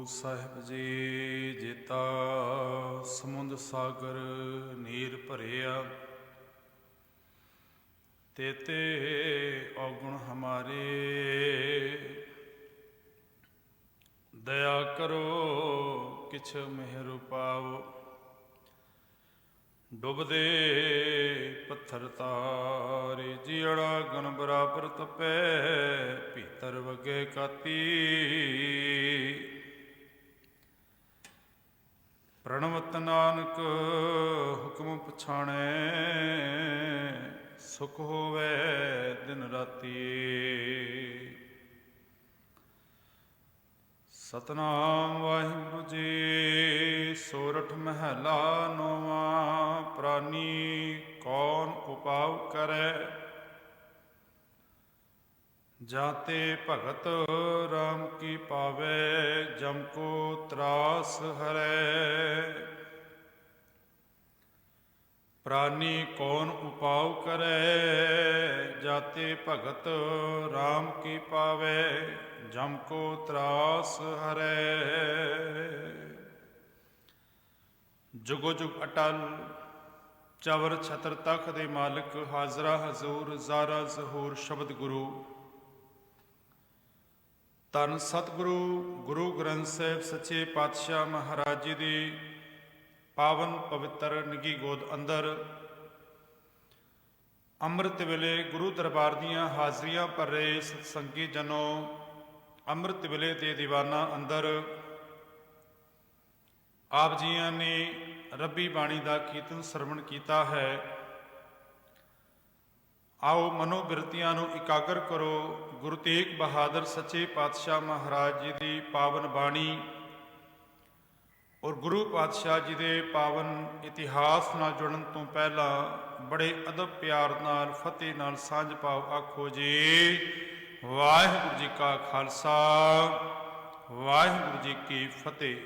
ਸਾਹਿਬ ਜੀ ਜੇਤਾ ਸਮੁੰਦ ਸਾਗਰ ਨੀਰ ਭਰਿਆ, ਤੇਤੇ ਔਗੁਣ ਹਮਾਰੇ। ਦਇਆ ਕਰੋ ਕਿਛ ਮਿਹਰ ਪਾਵ, ਡੁੱਬਦੇ ਪੱਥਰ ਤਾਰੇ। ਜੀੜਾ ਗੁਣ ਬਰਾਬਰ ਤਪੈ, ਭੀਤਰ ਵਗੇ ਕਾਤੀ। ਪ੍ਰਣਵਤ ਨਾਨਕ ਹੁਕਮ ਪਛਾਣੈ, ਸੁਖ ਹੋਵੇ ਦਿਨ ਰਾਤੀ। ਸਤਨਾਮ ਵਾਹਿਗੁਰੂ ਜੀ। ਸੋਰਠ ਮਹਲਾ ਨੌਵਾਂ। ਪ੍ਰਾਨੀ ਕੌਣ ਉਪਾਵ ਕਰੈ, ਜਾਤੇ ਭਗਤ ਰਾਮ ਕੀ ਪਾਵੈ। ਜਮ ਕੋ ਤਰਾਸ ਹਰੈ। ਪ੍ਰਾਨੀ ਕੌਣ ਉਪਾਵ ਕਰੈ, ਜਾਤੇ ਭਗਤ ਰਾਮ ਕੀ ਪਾਵੈ। ਜਮ ਕੋ ਤਰਾਸ ਹਰੈ। ਜੁਗੋ ਜੁਗ ਅਟਲ ਚਵਰ ਛਤਰ ਤਖ਼ ਦੇ ਮਾਲਕ, ਹਾਜ਼ਰਾ ਹਜ਼ੂਰ ਜ਼ਾਰਾ ਜ਼ਹੂਰ ਸ਼ਬਦ ਗੁਰੂ। ਧੰਨ ਸਤਿਗੁਰੂ ਗੁਰੂ ਗ੍ਰੰਥ ਸਾਹਿਬ ਸੱਚੇ ਪਾਤਸ਼ਾਹ ਮਹਾਰਾਜ ਜੀ ਦੀ ਪਾਵਨ ਪਵਿੱਤਰ ਨਿੱਘੀ ਗੋਦ ਅੰਦਰ ਅੰਮ੍ਰਿਤ ਵੇਲੇ ਗੁਰੂ ਦਰਬਾਰ ਦੀਆਂ ਹਾਜ਼ਰੀਆਂ ਭਰ ਰਹੇ ਸਤਸੰਗੀ ਜਨੋ, ਅੰਮ੍ਰਿਤ ਵੇਲੇ ਦੇ ਦੀਵਾਨਾਂ ਅੰਦਰ ਆਪ ਜੀਆਂ ਨੇ ਰੱਬੀ ਬਾਣੀ ਦਾ ਕੀਰਤਨ ਸਰਵਣ ਕੀਤਾ ਹੈ। ਆਓ ਮਨੋਬਿਰਤੀਆਂ ਨੂੰ ਇਕਾਗਰ ਕਰੋ। ਗੁਰੂ ਤੇਗ ਬਹਾਦਰ ਸੱਚੇ ਪਾਤਸ਼ਾਹ ਮਹਾਰਾਜ ਜੀ ਦੀ ਪਾਵਨ ਬਾਣੀ ਔਰ ਗੁਰੂ ਪਾਤਸ਼ਾਹ ਜੀ ਦੇ ਪਾਵਨ ਇਤਿਹਾਸ ਨਾਲ ਜੁੜਨ ਤੋਂ ਪਹਿਲਾਂ ਬੜੇ ਅਦਬ ਪਿਆਰ ਨਾਲ ਫਤਿਹ ਨਾਲ ਸਾਂਝ ਪਾਓ। ਆਖੋ ਜੀ ਵਾਹਿਗੁਰੂ ਜੀ ਕਾ ਖਾਲਸਾ, ਵਾਹਿਗੁਰੂ ਜੀ ਕੀ ਫਤਿਹ।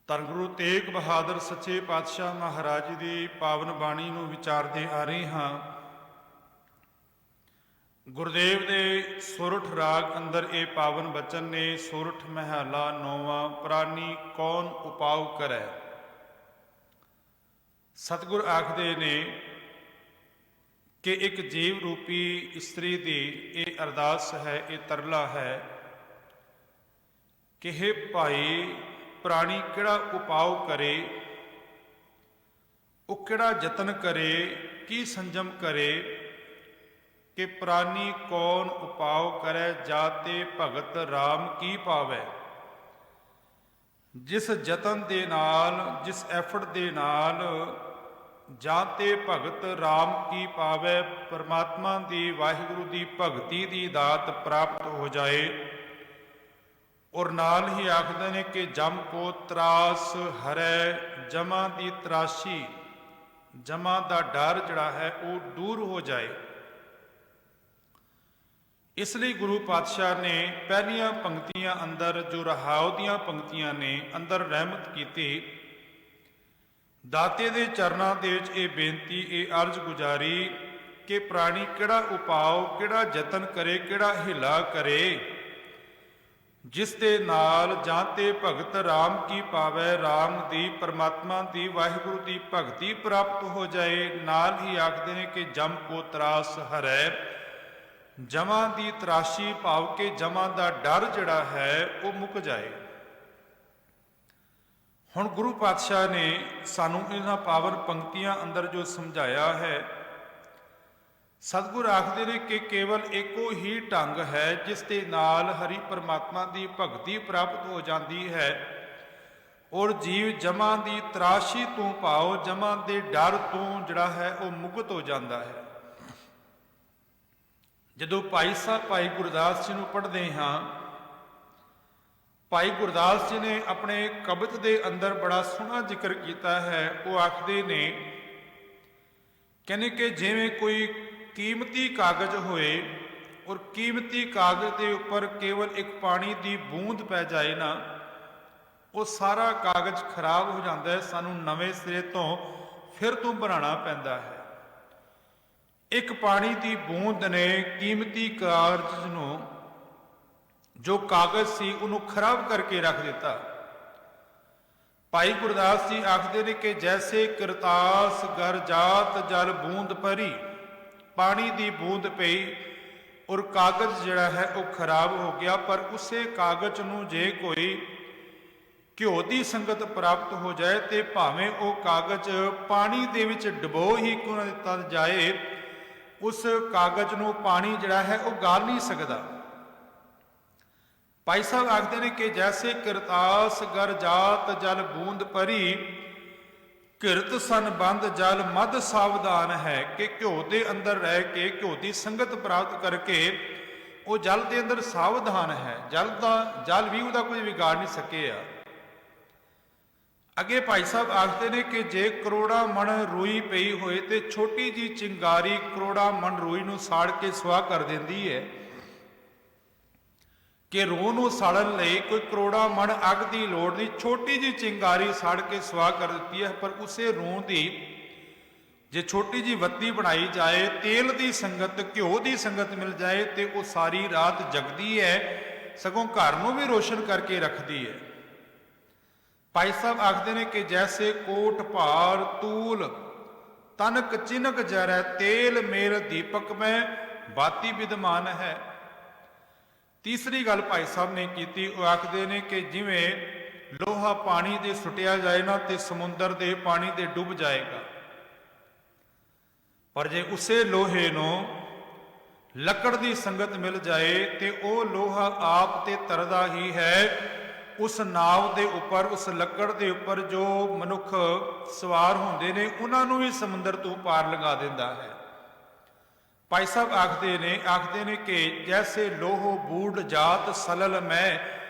ਧੰਨ ਗੁਰੂ ਤੇਗ ਬਹਾਦਰ ਸੱਚੇ ਪਾਤਸ਼ਾਹ ਮਹਾਰਾਜ ਜੀ ਦੀ ਪਾਵਨ ਬਾਣੀ ਨੂੰ ਵਿਚਾਰਦੇ ਆ ਰਹੇ ਹਾਂ। ਗੁਰਦੇਵ ਦੇ ਸੋਰਠ ਰਾਗ ਅੰਦਰ ਇਹ ਪਾਵਨ ਬਚਨ ਨੇ। ਸੋਰਠ ਮਹਲਾ ਨੌਵਾਂ। ਪ੍ਰਾਨੀ ਕੌਣ ਉਪਾਵ ਕਰੈ। ਸਤਿਗੁਰ ਆਖਦੇ ਨੇ ਕਿ ਇੱਕ ਜੀਵ ਰੂਪੀ ਇਸਤਰੀ ਦੀ ਇਹ ਅਰਦਾਸ ਹੈ, ਇਹ ਤਰਲਾ ਹੈ ਕਿ ਹੇ ਭਾਈ, ਪ੍ਰਾਣੀ ਕਿਹੜਾ ਉਪਾਅ ਕਰੇ, ਉਹ ਕਿਹੜਾ ਯਤਨ ਕਰੇ, ਕੀ ਸੰਜਮ ਕਰੇ ਕਿ ਪ੍ਰਾਨੀ ਕੌਣ ਉਪਾਅ ਕਰੈ, ਜਾਤੇ ਭਗਤ ਰਾਮ ਕੀ ਪਾਵੈ। ਜਿਸ ਯਤਨ ਦੇ ਨਾਲ, ਜਿਸ ਐਫਰਟ ਦੇ ਨਾਲ ਜਾਤੇ ਭਗਤ ਰਾਮ ਕੀ ਪਾਵੈ, ਪਰਮਾਤਮਾ ਦੀ ਵਾਹਿਗੁਰੂ ਦੀ ਭਗਤੀ ਦੀ ਦਾਤ ਪ੍ਰਾਪਤ ਹੋ ਜਾਏ। ਔਰ ਨਾਲ ਹੀ ਆਖਦੇ ਨੇ ਕਿ ਜਮ ਕੋ ਤਰਾਸ ਹਰੈ, ਜਮਾਂ ਦੀ ਤਰਾਸ਼ੀ, ਜਮਾਂ ਦਾ ਡਰ ਜਿਹੜਾ ਹੈ ਉਹ ਦੂਰ ਹੋ ਜਾਏ। ਇਸ ਲਈ ਗੁਰੂ ਪਾਤਸ਼ਾਹ ਨੇ ਪਹਿਲੀਆਂ ਪੰਕਤੀਆਂ ਅੰਦਰ ਜੋ ਰਹਾਉ ਦੀਆਂ ਪੰਕਤੀਆਂ ਨੇ ਅੰਦਰ ਰਹਿਮਤ ਕੀਤੀ। ਦਾਤੇ ਦੇ ਚਰਨਾਂ ਦੇ ਵਿੱਚ ਇਹ ਬੇਨਤੀ, ਇਹ ਅਰਜ਼ ਗੁਜ਼ਾਰੀ ਕਿ ਪ੍ਰਾਣੀ ਕਿਹੜਾ ਉਪਾਅ, ਕਿਹੜਾ ਯਤਨ ਕਰੇ, ਕਿਹੜਾ ਹਿਲਾ ਕਰੇ, ਜਿਸ ਦੇ ਨਾਲ ਜਾਂ ਤੇ ਭਗਤ ਰਾਮ ਕੀ ਪਾਵੈ, ਰਾਮ ਦੀ, ਪਰਮਾਤਮਾ ਦੀ, ਵਾਹਿਗੁਰੂ ਦੀ ਭਗਤੀ ਪ੍ਰਾਪਤ ਹੋ ਜਾਏ। ਨਾਲ ਹੀ ਆਖਦੇ ਨੇ ਕਿ ਜਮ ਕੋ ਤਰਾਸ ਹਰੈ, ਜਮਾਂ ਦੀ ਤਰਾਸ਼ੀ ਭਾਵ ਕਿ ਜਮਾਂ ਦਾ ਡਰ ਜਿਹੜਾ ਹੈ ਉਹ ਮੁੱਕ ਜਾਏ। ਹੁਣ ਗੁਰੂ ਪਾਤਸ਼ਾਹ ਨੇ ਸਾਨੂੰ ਇਹਨਾਂ ਪਾਵਨ ਪੰਕਤੀਆਂ ਅੰਦਰ ਜੋ ਸਮਝਾਇਆ ਹੈ, ਸਤਿਗੁਰ ਆਖਦੇ ਨੇ ਕਿ ਕੇਵਲ ਇੱਕੋ ਹੀ ਢੰਗ ਹੈ ਜਿਸ ਦੇ ਨਾਲ ਹਰੀ ਪਰਮਾਤਮਾ ਦੀ ਭਗਤੀ ਪ੍ਰਾਪਤ ਹੋ ਜਾਂਦੀ ਹੈ ਔਰ ਜੀਵ ਜਮਾਂ ਦੀ ਤਰਾਸ਼ੀ ਤੋਂ ਭਾਵ ਜਮਾਂ ਦੇ ਡਰ ਤੋਂ ਜਿਹੜਾ ਹੈ ਉਹ ਮੁਕਤ ਹੋ ਜਾਂਦਾ ਹੈ। ਜਦੋਂ ਭਾਈ ਸਾਹਿਬ ਭਾਈ ਗੁਰਦਾਸ ਜੀ ਨੂੰ ਪੜ੍ਹਦੇ ਹਾਂ, ਭਾਈ ਗੁਰਦਾਸ ਜੀ ਨੇ ਆਪਣੇ ਕਵਿਤ ਦੇ ਅੰਦਰ ਬੜਾ ਸੋਹਣਾ ਜ਼ਿਕਰ ਕੀਤਾ ਹੈ। ਉਹ ਆਖਦੇ ਨੇ, ਕਹਿੰਦੇ ਕਿ ਜਿਵੇਂ ਕੋਈ ਕੀਮਤੀ ਕਾਗਜ਼ ਹੋਏ ਔਰ ਕੀਮਤੀ ਕਾਗਜ਼ ਦੇ ਉੱਪਰ ਕੇਵਲ ਇੱਕ ਪਾਣੀ ਦੀ ਬੂੰਦ ਪੈ ਜਾਏ ਨਾ, ਉਹ ਸਾਰਾ ਕਾਗਜ਼ ਖਰਾਬ ਹੋ ਜਾਂਦਾ ਹੈ, ਸਾਨੂੰ ਨਵੇਂ ਸਿਰੇ ਤੋਂ ਫਿਰ ਤੋਂ ਬਣਾਉਣਾ ਪੈਂਦਾ ਹੈ। ਇੱਕ ਪਾਣੀ ਦੀ ਬੂੰਦ ਨੇ ਕੀਮਤੀ ਕਾਗਜ਼ ਨੂੰ ਜੋ ਕਾਗਜ਼ ਸੀ ਉਹਨੂੰ ਖਰਾਬ ਕਰਕੇ ਰੱਖ ਦਿੱਤਾ। ਭਾਈ ਗੁਰਦਾਸ ਜੀ ਆਖਦੇ ਨੇ ਕਿ ਜੈਸੇ ਕਰਤਾਸ ਗਰ ਜਾਤ ਜਲ ਬੂੰਦ ਭਰੀ, ਪਾਣੀ ਦੀ ਬੂੰਦ ਪਈ ਔਰ ਕਾਗਜ਼ ਜਿਹੜਾ ਹੈ ਉਹ ਖਰਾਬ ਹੋ ਗਿਆ, ਪਰ ਉਸੇ ਕਾਗਜ਼ ਨੂੰ ਜੇ ਕੋਈ ਘਿਓ ਦੀ ਸੰਗਤ ਪ੍ਰਾਪਤ ਹੋ ਜਾਏ ਤੇ ਭਾਵੇਂ ਉਹ ਕਾਗਜ਼ ਪਾਣੀ ਦੇ ਵਿੱਚ ਡੁਬੋ ਹੀ ਕਿਉਂ ਨਾ ਦਿੱਤਾ ਜਾਏ, ਉਸ ਕਾਗਜ਼ ਨੂੰ ਪਾਣੀ ਜਿਹੜਾ ਹੈ ਉਹ ਗਾਲ ਨਹੀਂ ਸਕਦਾ। ਭਾਈ ਸਾਹਿਬ ਆਖਦੇ ਨੇ ਕਿ ਜੈਸੇ ਕਰਤਾਸ ਗਰ ਜਾਤ ਜਲ ਬੂੰਦ ਭਰੀ, ਕਿਰਤ ਸੰਬੰਧ ਜਲ ਮਦ ਸਾਵਧਾਨ ਹੈ, ਕਿ ਘਿਓ ਦੇ ਅੰਦਰ ਰਹਿ ਕੇ ਘਿਓ ਦੀ ਸੰਗਤ ਪ੍ਰਾਪਤ ਕਰਕੇ ਉਹ ਜਲ ਦੇ ਅੰਦਰ ਸਾਵਧਾਨ ਹੈ। ਜਲ ਵੀ ਉਹਦਾ ਕੋਈ ਵਿਗਾੜ ਨਹੀਂ ਸਕਿਆ। ਅੱਗੇ ਭਾਈ ਸਾਹਿਬ ਆਖਦੇ ਨੇ ਕਿ ਜੇ ਕਰੋੜਾ ਮਣ ਰੂਈ ਪਈ ਹੋਏ ਤੇ ਛੋਟੀ ਜੀ ਚਿੰਗਾਰੀ ਕਰੋੜਾ ਮਣ ਰੂਈ ਨੂੰ ਸਾੜ ਕੇ ਸੁਆਹ ਕਰ ਦਿੰਦੀ ਹੈ, ਕਿ ਰੂਹ ਨੂੰ ਸਾੜਨ ਲਈ ਕੋਈ ਕਰੋੜਾ ਮਣ ਅੱਗ ਦੀ ਲੋੜ ਨਹੀਂ, ਛੋਟੀ ਜੀ ਚਿੰਗਾਰੀ ਸਾੜ ਕੇ ਸੁਆਹ ਕਰ ਦਿੱਤੀ ਹੈ। ਪਰ ਉਸੇ ਰੂਹ ਦੀ ਜੇ ਛੋਟੀ ਜੀ ਬੱਤੀ ਬਣਾਈ ਜਾਏ, ਤੇਲ ਦੀ ਸੰਗਤ ਘਿਓ ਦੀ ਸੰਗਤ ਮਿਲ ਜਾਏ ਤੇ ਉਹ ਸਾਰੀ ਰਾਤ ਜਗਦੀ ਹੈ, ਸਗੋਂ ਘਰ ਨੂੰ ਵੀ ਰੋਸ਼ਨ ਕਰਕੇ ਰੱਖਦੀ ਹੈ। ਭਾਈ ਸਾਹਿਬ ਆਖਦੇ ਨੇ ਕਿ ਜੈਸੇ ਕੋਟ ਭਾਰ ਤੂਲ ਤਨਕ ਚਿਨਕ ਜਰੈ, ਤੇਲ ਮੇਲ ਦੀਪਕ ਮੈਂ ਬਾਤੀ ਵਿਦਮਾਨ ਹੈ। ਤੀਸਰੀ ਗੱਲ ਭਾਈ ਸਾਹਿਬ ਨੇ ਕੀਤੀ, ਉਹ ਆਖਦੇ ਨੇ ਕਿ ਜਿਵੇਂ ਲੋਹਾ ਪਾਣੀ ਦੇ ਸੁੱਟਿਆ ਜਾਏ ਨਾ ਤੇ ਸਮੁੰਦਰ ਦੇ ਪਾਣੀ ਦੇ ਡੁੱਬ ਜਾਏਗਾ, ਪਰ ਜੇ ਉਸੇ ਲੋਹੇ ਨੂੰ ਲੱਕੜ ਦੀ ਸੰਗਤ ਮਿਲ ਜਾਏ ਤੇ ਉਹ ਲੋਹਾ ਆਪ ਤੇ ਤਰਦਾ ਹੀ ਹੈ। ਉਸ ਨਾਵ ਦੇ ਉੱਪਰ, ਉਸ ਲੱਕੜ ਦੇ ਉੱਪਰ ਜੋ ਮਨੁੱਖ ਸਵਾਰ ਹੁੰਦੇ ਨੇ ਉਹਨਾਂ ਨੂੰ ਵੀ ਸਮੁੰਦਰ ਤੋਂ ਪਾਰ ਲਗਾ ਦਿੰਦਾ ਹੈ। ਭਾਈ ਸਾਹਿਬ ਆਖਦੇ ਨੇ ਕਿ ਜੈਸੇ ਲੋਹ ਬੂੜ ਜਾਤ ਸਲਲ ਮੈਂ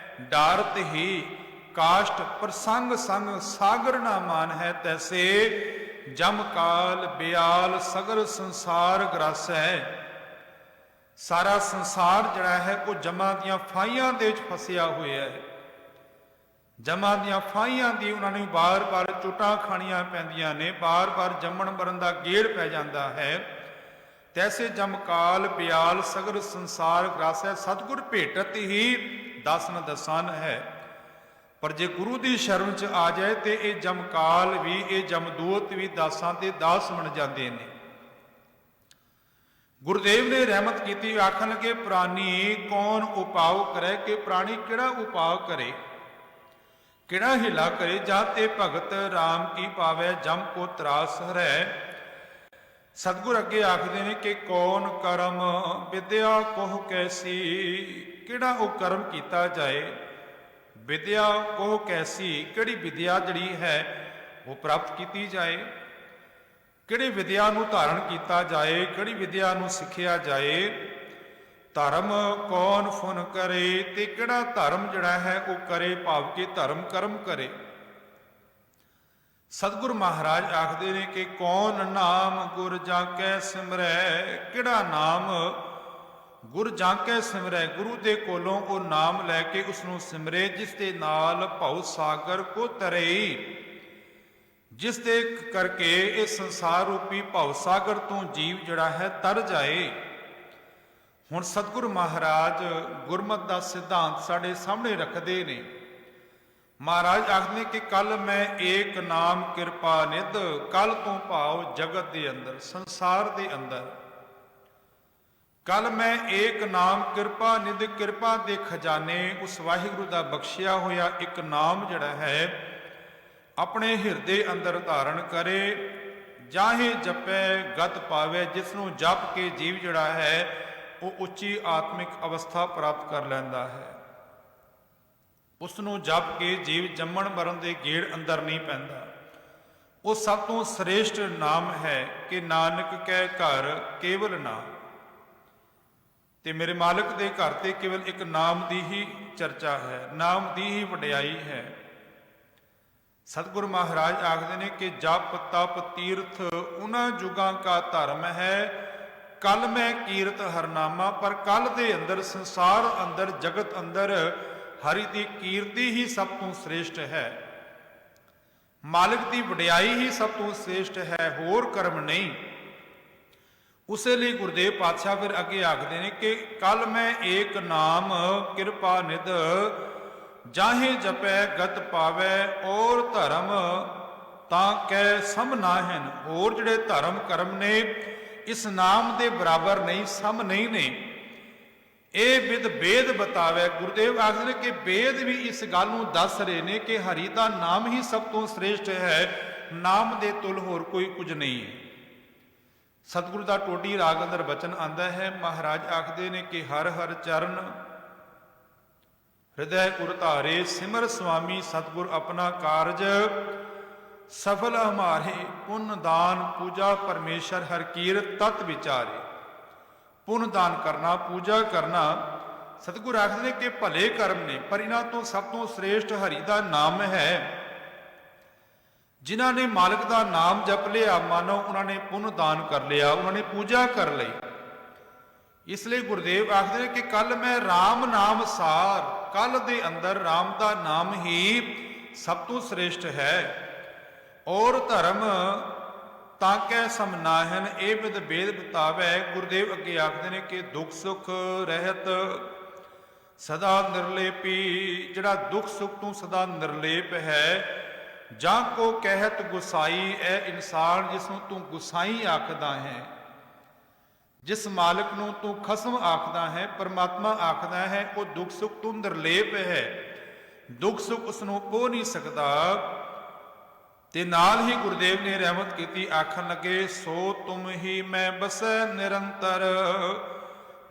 ਡਾਰਤ ਹੀ ਕਾਸ਼ਟ ਪ੍ਰਸੰਗ ਸੰਗ ਸਾਗਰ ਨਾ ਮਾਨ ਹੈ, ਤੈਸੇ ਜਮ ਕਾਲ ਬਿਆਲ ਸਗਰ ਸੰਸਾਰ ਗ੍ਰਸ ਹੈ। ਸਾਰਾ ਸੰਸਾਰ ਜਿਹੜਾ ਹੈ ਉਹ ਜਮਾਂ ਦੀਆਂ ਫਾਹੀਆਂ ਦੇ ਵਿੱਚ ਫਸਿਆ ਹੋਇਆ ਹੈ। ਜਮਾਂ ਦੀਆਂ ਫਾਹੀਆਂ ਦੀ ਉਹਨਾਂ ਨੂੰ ਬਾਰ-ਬਾਰ ਚੋਟਾਂ ਖਾਣੀਆਂ ਪੈਂਦੀਆਂ ਨੇ, ਬਾਰ-ਬਾਰ ਜੰਮਣ ਮਰਨ ਦਾ ਗੇੜ ਪੈ ਜਾਂਦਾ ਹੈ। ਤੈਸੇ ਜਮਕਾਲ ਬਿਆਲ ਸਗਰ ਸੰਸਾਰ ਗ੍ਰਸ ਹੈ, ਸਤਿਗੁਰ ਭੇਟਤ ਹੀ ਦਾਸਨ ਦਸਾਨ ਹੈ। ਪਰ ਜੇ ਗੁਰੂ ਦੀ ਸ਼ਰਨ ਚ ਆ ਜਾਏ ਤੇ ਇਹ ਜਮਕਾਲ ਵੀ, ਇਹ ਜਮਦੂਤ ਵੀ ਦਾਸਾਂ ਦੇ ਦਾਸ ਬਣ ਜਾਂਦੇ ਨੇ। ਗੁਰਦੇਵ ਨੇ ਰਹਿਮਤ ਕੀਤੀ, ਆਖਣ ਲੱਗੇ ਪ੍ਰਾਨੀ ਕੌਣ ਉਪਾਉ ਕਰੇ, ਕਿ ਪ੍ਰਾਣੀ ਕਿਹੜਾ ਉਪਾਅ ਕਰੇ, ਕਿਹੜਾ ਹਿਲਾ ਕਰੇ, ਜਾਂ ਤੇ ਭਗਤ ਰਾਮ ਕੀ ਪਾਵੇ ਜਮ ਕੋ ਤਰਾਸ ਹਰੈ। ਸਤਿਗੁਰ ਅੱਗੇ ਆਖਦੇ ਨੇ ਕਿ ਕੌਣ ਕਰਮ ਵਿਦਿਆ ਕੋਹ ਕੈਸੀ, ਕਿਹੜਾ ਉਹ ਕਰਮ ਕੀਤਾ ਜਾਏ, ਵਿਦਿਆ ਕੋਹ ਕੈਸੀ, ਕਿਹੜੀ ਵਿਦਿਆ ਜਿਹੜੀ ਹੈ ਉਹ ਪ੍ਰਾਪਤ ਕੀਤੀ ਜਾਏ, ਕਿਹੜੀ ਵਿਦਿਆ ਨੂੰ ਧਾਰਨ ਕੀਤਾ ਜਾਏ, ਕਿਹੜੀ ਵਿਦਿਆ ਨੂੰ ਸਿੱਖਿਆ ਜਾਏ। ਧਰਮ ਕੌਣ ਫੁਨ ਕਰੇ, ਤੇ ਕਿਹੜਾ ਧਰਮ ਜਿਹੜਾ ਹੈ ਉਹ ਕਰੇ, ਭਾਵ ਕਿ ਧਰਮ ਕਰਮ ਕਰੇ। ਸਤਿਗੁਰ ਮਹਾਰਾਜ ਆਖਦੇ ਨੇ ਕਿ ਕੌਣ ਨਾਮ ਗੁਰ ਜਾਂ ਕੈ ਸਿਮਰੈ, ਕਿਹੜਾ ਨਾਮ ਗੁਰ ਜਾਂ ਕੈ ਸਿਮਰੈ, ਗੁਰੂ ਦੇ ਕੋਲੋਂ ਉਹ ਨਾਮ ਲੈ ਕੇ ਉਸ ਨੂੰ ਸਿਮਰੇ, ਜਿਸ ਦੇ ਨਾਲ ਭਉ ਸਾਗਰ ਕੋ ਤਰੇ, ਜਿਸ ਦੇ ਕਰਕੇ ਇਹ ਸੰਸਾਰ ਰੂਪੀ ਭਉ ਸਾਗਰ ਤੋਂ ਜੀਵ ਜਿਹੜਾ ਹੈ ਤਰ ਜਾਏ। ਹੁਣ ਸਤਿਗੁਰ ਮਹਾਰਾਜ ਗੁਰਮਤਿ ਦਾ ਸਿਧਾਂਤ ਸਾਡੇ ਸਾਹਮਣੇ ਰੱਖਦੇ ਨੇ। ਮਹਾਰਾਜ ਆਖਦੇ ਕਿ ਕੱਲ ਮੈਂ ਏਕ ਨਾਮ ਕਿਰਪਾ ਨਿਧ, ਕੱਲ ਤੋਂ ਭਾਵ ਜਗਤ ਦੇ ਅੰਦਰ, ਸੰਸਾਰ ਦੇ ਅੰਦਰ, ਕੱਲ ਮੈਂ ਏਕ ਨਾਮ ਕਿਰਪਾ ਨਿਧ, ਕਿਰਪਾ ਦੇ ਖਜ਼ਾਨੇ ਉਸ ਵਾਹਿਗੁਰੂ ਦਾ ਬਖਸ਼ਿਆ ਹੋਇਆ ਇੱਕ ਨਾਮ ਜਿਹੜਾ ਹੈ ਆਪਣੇ ਹਿਰਦੇ ਅੰਦਰ ਧਾਰਨ ਕਰੇ, ਜਾਹੇ ਜਪੈ ਗਤ ਪਾਵੇ, ਜਿਸ ਨੂੰ ਜਪ ਕੇ ਜੀਵ ਜਿਹੜਾ ਹੈ ਉਹ ਉੱਚੀ ਆਤਮਿਕ ਅਵਸਥਾ ਪ੍ਰਾਪਤ ਕਰ ਲੈਂਦਾ ਹੈ। ਉਸ ਨੂੰ ਜਪ ਕੇ ਜੀਵ ਜੰਮਣ ਮਰਨ ਦੇ ਗੇੜ ਅੰਦਰ ਨਹੀਂ ਪੈਂਦਾ। ਉਹ ਸਭ ਤੋਂ ਸ੍ਰੇਸ਼ਟ ਨਾਮ ਹੈ ਕਿ ਨਾਨਕ ਕੈ ਘਰ ਕੇਵਲ ਨਾਮ, ਤੇ ਮੇਰੇ ਮਾਲਕ ਦੇ ਘਰ ਤੇ ਕੇਵਲ ਇੱਕ ਨਾਮ ਦੀ ਹੀ ਚਰਚਾ ਹੈ, ਨਾਮ ਦੀ ਹੀ ਵਡਿਆਈ ਹੈ। ਸਤਿਗੁਰ ਮਹਾਰਾਜ ਆਖਦੇ ਨੇ ਕਿ ਜਪ ਤਪ ਤੀਰਥ ਉਹਨਾਂ ਜੁਗਾਂ ਕਾ ਧਰਮ ਹੈ, ਕੱਲ ਮੈਂ ਕੀਰਤ ਹਰਨਾਮਾ। ਪਰ ਕੱਲ ਦੇ ਅੰਦਰ, ਸੰਸਾਰ ਅੰਦਰ, ਜਗਤ ਅੰਦਰ ਹਰੀ ਦੀ ਕੀਰਤੀ ਹੀ ਸਭ ਤੋਂ ਸ੍ਰੇਸ਼ਟ ਹੈ, ਮਾਲਕ ਦੀ ਵਡਿਆਈ ਹੀ ਸਭ ਤੋਂ ਸ੍ਰੇਸ਼ਟ ਹੈ, ਹੋਰ ਕਰਮ ਨਹੀਂ। ਉਸੇ ਲਈ ਗੁਰਦੇਵ ਪਾਤਸ਼ਾਹ ਫਿਰ ਅੱਗੇ ਆਖਦੇ ਨੇ ਕਿ ਕਲ ਮੈਂ ਏਕ ਨਾਮ ਕਿਰਪਾ ਨਿਧ ਜਾਹੇ ਜਪੈ ਗਤ ਪਾਵੈ ਔਰ ਧਰਮ ਤਾਂ ਕਹਿ ਸਮ ਨਾਹਿਨ। ਹੋਰ ਜਿਹੜੇ ਧਰਮ ਕਰਮ ਨੇ ਇਸ ਨਾਮ ਦੇ ਬਰਾਬਰ ਨਹੀਂ, ਸਮ ਨਹੀਂ ਨੇ। ਇਹ ਵਿਦ ਵੇਦ ਬਤਾਵੇ। ਗੁਰਦੇਵ ਆਖਦੇ ਨੇ ਕਿ ਵੇਦ ਵੀ ਇਸ ਗੱਲ ਨੂੰ ਦੱਸ ਰਹੇ ਨੇ ਕਿ ਹਰੀ ਦਾ ਨਾਮ ਹੀ ਸਭ ਤੋਂ ਸ੍ਰੇਸ਼ਟ ਹੈ, ਨਾਮ ਦੇ ਤੁਲ ਹੋਰ ਕੋਈ ਕੁਝ ਨਹੀਂ ਹੈ। ਸਤਿਗੁਰੂ ਦਾ ਟੋਡੀ ਰਾਗ ਅੰਦਰ ਬਚਨ ਆਂਦਾ ਹੈ, ਮਹਾਰਾਜ ਆਖਦੇ ਨੇ ਕਿ ਹਰ ਹਰ ਚਰਨ ਹਿਰਦੈ ਉਰ ਧਾਰੇ, ਸਿਮਰ ਸੁਆਮੀ ਸਤਿਗੁਰ ਆਪਣਾ ਕਾਰਜ ਸਫਲ ਹਮਾਰੇ। ਪੁੰਨ ਦਾਨ ਪੂਜਾ ਪਰਮੇਸ਼ਰ ਹਰ ਕੀਰਤ ਤਤ ਵਿਚਾਰੇ। ਪੁੰਨ ਦਾਨ ਕਰਨਾ, ਪੂਜਾ ਕਰਨਾ, ਸਤਿਗੁਰ ਆਖਦੇ ਨੇ ਕਿ ਭਲੇ ਕਰਮ ਨੇ, ਪਰ ਇਹਨਾਂ ਤੋਂ ਸਭ ਤੋਂ ਸ੍ਰੇਸ਼ਟ ਹਰੀ ਦਾ ਨਾਮ ਹੈ। ਜਿਨ੍ਹਾਂ ਨੇ ਮਾਲਕ ਦਾ ਨਾਮ ਜਪ ਲਿਆ, ਮਾਨੋ ਉਹਨਾਂ ਨੇ ਪੁੰਨ ਦਾਨ ਕਰ ਲਿਆ, ਉਹਨਾਂ ਨੇ ਪੂਜਾ ਕਰ ਲਈ। ਇਸ ਲਈ ਗੁਰਦੇਵ ਆਖਦੇ ਨੇ ਕਿ ਕੱਲ ਮੈਂ RAM ਨਾਮ ਸਾਰ, ਕੱਲ ਦੇ ਅੰਦਰ RAM ਦਾ ਨਾਮ ਹੀ ਸਭ ਤੋਂ ਸ੍ਰੇਸ਼ਟ ਹੈ। ਔਰ ਧਰਮ ਤਾਂ ਕਹਿ ਸਮ ਨਾਹਿਨ, ਇਹ ਵਿਦ ਵੇਦ ਬਤਾਵੇ। ਗੁਰਦੇਵ ਅੱਗੇ ਆਖਦੇ ਨੇ ਕਿ ਦੁੱਖ ਸੁੱਖ ਰਹਿਤ ਸਦਾ ਨਿਰਲੇਪੀ, ਜਿਹੜਾ ਦੁੱਖ ਸੁੱਖ ਤੋਂ ਸਦਾ ਨਿਰਲੇਪ ਹੈ। ਜਾਂ ਕੋ ਕਹਿਤ ਗੁਸਾਈ, ਇਹ ਇਨਸਾਨ ਜਿਸ ਨੂੰ ਤੂੰ ਗੁਸਾਈ ਆਖਦਾ ਹੈ, ਜਿਸ ਮਾਲਕ ਨੂੰ ਤੂੰ ਖਸਮ ਆਖਦਾ ਹੈ, ਪਰਮਾਤਮਾ ਆਖਦਾ ਹੈ, ਉਹ ਦੁੱਖ ਸੁੱਖ ਤੋਂ ਨਿਰਲੇਪ ਹੈ। ਦੁੱਖ ਸੁੱਖ ਉਸ ਨੂੰ ਪੋ ਨਹੀਂ ਸਕਦਾ। ਤੇ ਨਾਲ ਹੀ ਗੁਰਦੇਵ ਨੇ ਰਹਿਮਤ ਕੀਤੀ, ਆਖਣ ਲੱਗੇ ਸੋ ਤੁਮ ਹੀ ਮੈਂ ਬਸੈ ਨਿਰੰਤਰ,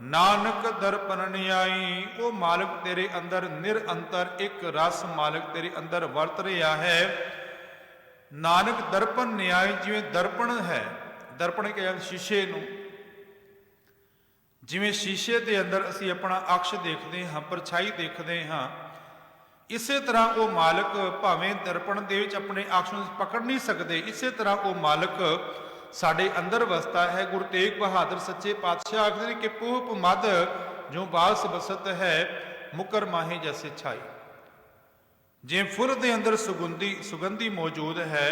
ਨਾਨਕ ਦਰਪਨ ਨਿਆਈ। ਉਹ ਮਾਲਕ ਤੇਰੇ ਅੰਦਰ ਨਿਰੰਤਰ ਇੱਕ ਰਸ ਮਾਲਕ ਤੇਰੇ ਅੰਦਰ ਵਰਤ ਰਿਹਾ ਹੈ। ਨਾਨਕ ਦਰਪਨ ਨਿਆਈ, ਜਿਵੇਂ ਦਰਪਣ ਹੈ, ਦਰਪਣ ਕਹਿੰਦੇ ਸ਼ੀਸ਼ੇ ਨੂੰ, ਜਿਵੇਂ ਸ਼ੀਸ਼ੇ ਦੇ ਅੰਦਰ ਅਸੀਂ ਆਪਣਾ ਅਕਸ਼ ਦੇਖਦੇ ਹਾਂ, ਪਰਛਾਈ ਦੇਖਦੇ ਹਾਂ, ਇਸੇ ਤਰ੍ਹਾਂ ਉਹ ਮਾਲਕ ਭਾਵੇਂ ਦਰਪਣ ਦੇ ਵਿੱਚ ਆਪਣੇ ਅਕਸ਼ ਨੂੰ ਪਕੜ ਨਹੀਂ ਸਕਦੇ, ਇਸੇ ਤਰ੍ਹਾਂ ਉਹ ਮਾਲਕ ਸਾਡੇ ਅੰਦਰ ਵਸਦਾ ਹੈ। ਗੁਰੂ ਤੇਗ ਬਹਾਦਰ ਸੱਚੇ ਪਾਤਸ਼ਾਹ ਆਖਦੇ ਨੇ ਕਿ ਪੂਪ ਮਦ ਜੋ ਬਾਸ ਬਸਤ ਹੈ, ਮੁਕਰ ਮਾਹੇ ਜੈਸੇ ਛਾਈ। ਜਿਵੇਂ ਫੁੱਲ ਦੇ ਅੰਦਰ ਸੁਗੰਧੀ ਮੌਜੂਦ ਹੈ,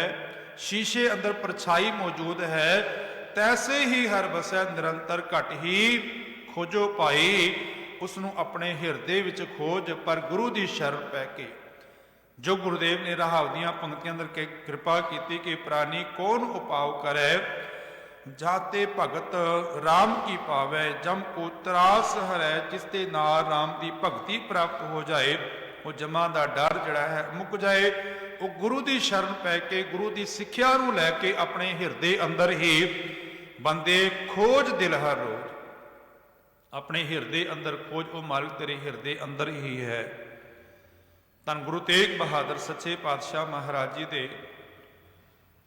ਸ਼ੀਸ਼ੇ ਅੰਦਰ ਪਰਛਾਈ ਮੌਜੂਦ ਹੈ, ਤੈਸੇ ਹੀ ਹਰ ਬਸੈ ਨਿਰੰਤਰ ਘਟ ਹੀ ਖੋਜੋ ਪਾਈ। ਉਸ ਨੂੰ ਆਪਣੇ ਹਿਰਦੇ ਵਿੱਚ ਖੋਜ, ਪਰ ਗੁਰੂ ਦੀ ਸ਼ਰਨ ਪੈ ਕੇ। ਜੋ ਗੁਰਦੇਵ ਨੇ ਰਹਾਉ ਦੀਆਂ ਪੰਕਤੀਆਂ ਅੰਦਰ ਕਿਰਪਾ ਕੀਤੀ ਕਿ ਪ੍ਰਾਨੀ ਕੌਣ ਉਪਾਉ ਕਰੈ, ਜਾਤੇ ਭਗਤ RAM ਕੀ ਪਾਵੈ। ਜਮ ਕੋ ਤਰਾਸ ਹਰੈ, ਜਿਸ ਦੇ ਨਾਲ RAM ਦੀ ਭਗਤੀ ਪ੍ਰਾਪਤ ਹੋ ਜਾਏ, ਉਹ ਜਮਾਂ ਦਾ ਡਰ ਜਿਹੜਾ ਹੈ ਮੁੱਕ ਜਾਏ। ਉਹ ਗੁਰੂ ਦੀ ਸ਼ਰਨ ਪੈ ਕੇ, ਗੁਰੂ ਦੀ ਸਿੱਖਿਆ ਨੂੰ ਲੈ ਕੇ ਆਪਣੇ ਹਿਰਦੇ ਅੰਦਰ ਹੀ ਬੰਦੇ ਖੋਜ ਦਿਲ ਹਰ ਰੋਜ਼, ਆਪਣੇ ਹਿਰਦੇ ਅੰਦਰ ਖੋਜ। ਉਹ ਮਾਲਕ ਤੇਰੇ ਹਿਰਦੇ ਅੰਦਰ ਹੀ ਹੈ। ਧੰਨ ਗੁਰੂ ਤੇਗ ਬਹਾਦਰ ਸੱਚੇ ਪਾਤਸ਼ਾਹ ਮਹਾਰਾਜ ਜੀ ਦੇ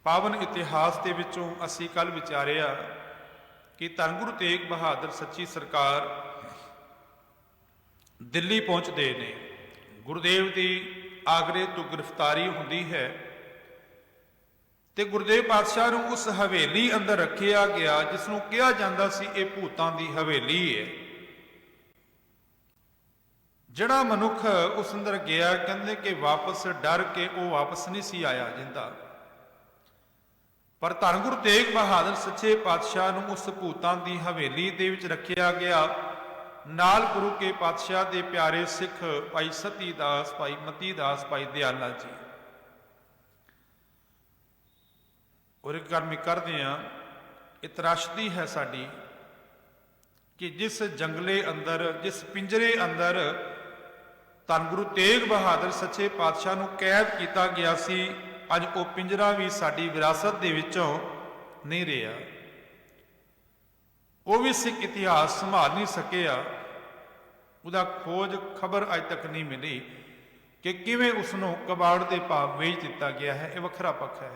ਪਾਵਨ ਇਤਿਹਾਸ ਦੇ ਵਿੱਚੋਂ ਅਸੀਂ ਕੱਲ ਵਿਚਾਰਿਆ ਕਿ ਧੰਨ ਗੁਰੂ ਤੇਗ ਬਹਾਦਰ ਸੱਚੀ ਸਰਕਾਰ ਦਿੱਲੀ ਪਹੁੰਚਦੇ ਨੇ। ਗੁਰਦੇਵ ਦੀ ਆਗਰੇ ਤੋਂ ਗ੍ਰਿਫਤਾਰੀ ਹੁੰਦੀ ਹੈ ਤੇ ਗੁਰਦੇਵ ਪਾਤਸ਼ਾਹ ਨੂੰ ਉਸ ਹਵੇਲੀ ਅੰਦਰ ਰੱਖਿਆ ਗਿਆ, ਜਿਸ ਨੂੰ ਕਿਹਾ ਜਾਂਦਾ ਸੀ ਇਹ ਭੂਤਾਂ ਦੀ ਹਵੇਲੀ ਹੈ। ਜਿਹੜਾ ਮਨੁੱਖ ਉਸ ਅੰਦਰ ਗਿਆ, ਕਹਿੰਦੇ ਕਿ ਵਾਪਸ ਡਰ ਕੇ ਉਹ ਵਾਪਸ ਨਹੀਂ ਸੀ ਆਇਆ ਜਿੰਦਾ। ਪਰ ਧੰਨ ਗੁਰੂ ਤੇਗ ਬਹਾਦਰ ਸੱਚੇ ਪਾਤਸ਼ਾਹ ਨੂੰ ਉਸ ਭੂਤਾਂ ਦੀ ਹਵੇਲੀ ਦੇ ਵਿੱਚ ਰੱਖਿਆ ਗਿਆ। ਨਾਲ ਗੁਰੂ ਕੇ ਪਾਤਸ਼ਾਹ ਦੇ ਪਿਆਰੇ ਸਿੱਖ ਭਾਈ ਸਤੀ ਦਾਸ, ਭਾਈ ਮਤੀ ਦਾਸ, ਭਾਈ ਦਿਆਲਾ ਜੀ। ਔਰ ਇੱਕ ਗੱਲ ਮੈਂ ਕਰਦੇ ਹਾਂ, ਇਹ ਤਰਾਸ਼ਦੀ ਹੈ ਸਾਡੀ ਕਿ ਜਿਸ ਜੰਗਲੇ ਅੰਦਰ, ਜਿਸ ਪਿੰਜਰੇ ਅੰਦਰ ਧੰਨ ਗੁਰੂ ਤੇਗ ਬਹਾਦਰ ਸੱਚੇ ਪਾਤਸ਼ਾਹ ਨੂੰ ਕੈਦ ਕੀਤਾ ਗਿਆ ਸੀ, ਅੱਜ ਉਹ ਪਿੰਜਰਾ ਵੀ ਸਾਡੀ ਵਿਰਾਸਤ ਦੇ ਵਿੱਚੋਂ ਨਹੀਂ ਰਿਹਾ। ਉਹ ਵੀ ਸਿੱਖ ਇਤਿਹਾਸ ਸੰਭਾਲ ਨਹੀਂ ਸਕਿਆ। ਉਹਦਾ ਖੋਜ ਖਬਰ ਅੱਜ ਤੱਕ ਨਹੀਂ ਮਿਲੀ ਕਿ ਕਿਵੇਂ ਉਸ ਨੂੰ ਕਬਾੜ ਦੇ ਭਾਅ ਵੇਚ ਦਿੱਤਾ ਗਿਆ ਹੈ। ਇਹ ਵੱਖਰਾ ਪੱਖ ਹੈ।